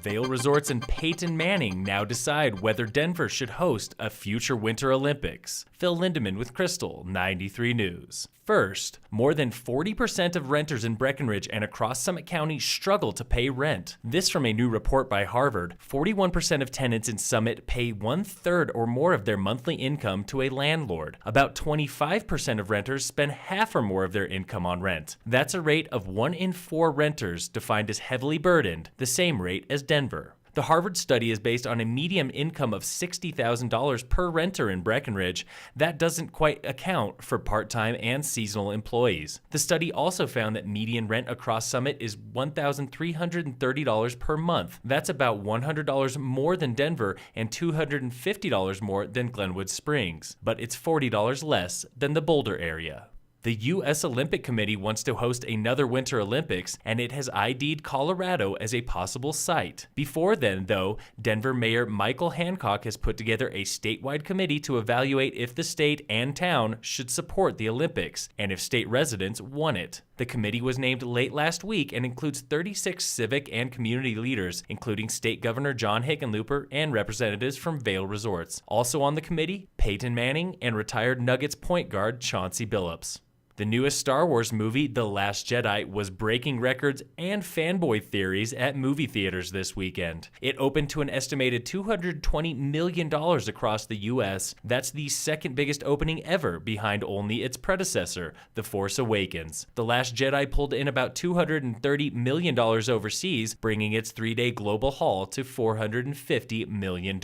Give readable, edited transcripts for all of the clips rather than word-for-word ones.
Vail Resorts and Peyton Manning now decide whether Denver should host a future Winter Olympics. Phil Lindemann with Krystal, 93 News. First, more than 40% of renters in Breckenridge and across Summit County struggle to pay rent. This from a new report by Harvard. 41% of tenants in Summit pay 1/3 or more of their monthly income to a landlord. About 25% of renters spend half or more of their income on rent. That's a rate of 1 in 4 renters defined as heavily burdened, the same rate as Denver. The Harvard study is based on a median income of $60,000 per renter in Breckenridge. That doesn't quite account for part-time and seasonal employees. The study also found that median rent across Summit is $1,330 per month. That's about $100 more than Denver and $250 more than Glenwood Springs, but it's $40 less than the Boulder area. The U.S. Olympic Committee wants to host another Winter Olympics, and it has ID'd Colorado as a possible site. Before then, though, Denver Mayor Michael Hancock has put together a statewide committee to evaluate if the state and town should support the Olympics, and if state residents want it. The committee was named late last week and includes 36 civic and community leaders, including State Governor John Hickenlooper and representatives from Vail Resorts. Also on the committee, Peyton Manning and retired Nuggets point guard Chauncey Billups. The newest Star Wars movie, The Last Jedi, was breaking records and fanboy theories at movie theaters this weekend. It opened to an estimated $220 million across the U.S. That's the second biggest opening ever, behind only its predecessor, The Force Awakens. The Last Jedi pulled in about $230 million overseas, bringing its 3-day global haul to $450 million.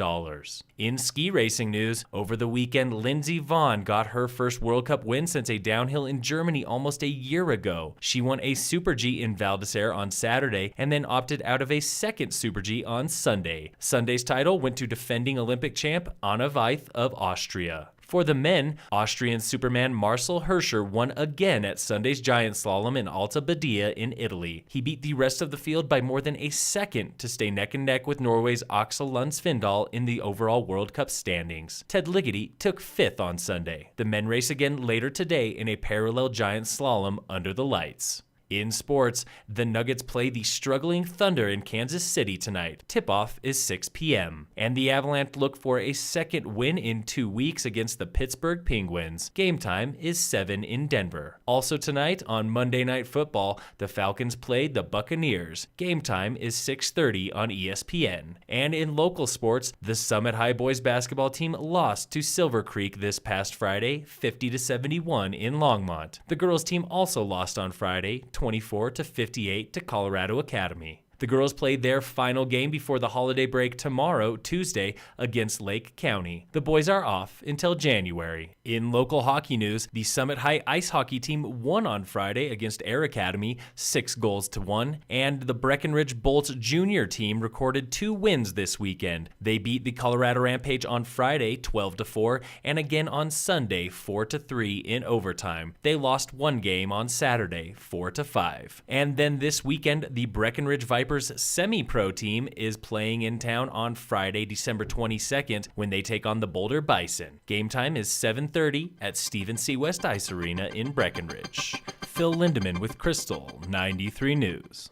In ski racing news, over the weekend, Lindsey Vonn got her first World Cup win since a downhill in Germany almost a year ago. She won a Super G in Val d'Isere on Saturday and then opted out of a second Super G on Sunday. Sunday's title went to defending Olympic champ Anna Weith of Austria. For the men, Austrian Superman Marcel Hirscher won again at Sunday's giant slalom in Alta Badia in Italy. He beat the rest of the field by more than a second to stay neck and neck with Norway's Aksel Lund Svindal in the overall World Cup standings. Ted Ligety took 5th on Sunday. The men race again later today in a parallel giant slalom under the lights. In sports, the Nuggets play the struggling Thunder in Kansas City tonight. Tip-off is 6 p.m. And the Avalanche look for a second win in 2 weeks against the Pittsburgh Penguins. Game time is 7 in Denver. Also tonight on Monday Night Football, the Falcons played the Buccaneers. Game time is 6:30 on ESPN. And in local sports, the Summit High boys basketball team lost to Silver Creek this past Friday, 50-71 in Longmont. The girls team also lost on Friday, 24-58 to Colorado Academy. The girls played their final game before the holiday break tomorrow, Tuesday, against Lake County. The boys are off until January. In local hockey news, the Summit High ice hockey team won on Friday against Air Academy, 6-1, and the Breckenridge Bolts junior team recorded 2 wins this weekend. They beat the Colorado Rampage on Friday, 12-4, and again on Sunday, 4-3 in overtime. They lost 1 game on Saturday, 4-5. And then this weekend, the Breckenridge Vipers semi-pro team is playing in town on Friday, December 22nd, when they take on the Boulder Bison. Game time is 7:30 at Stephen C. West Ice Arena in Breckenridge. Phil Lindemann with Krystal, 93 News.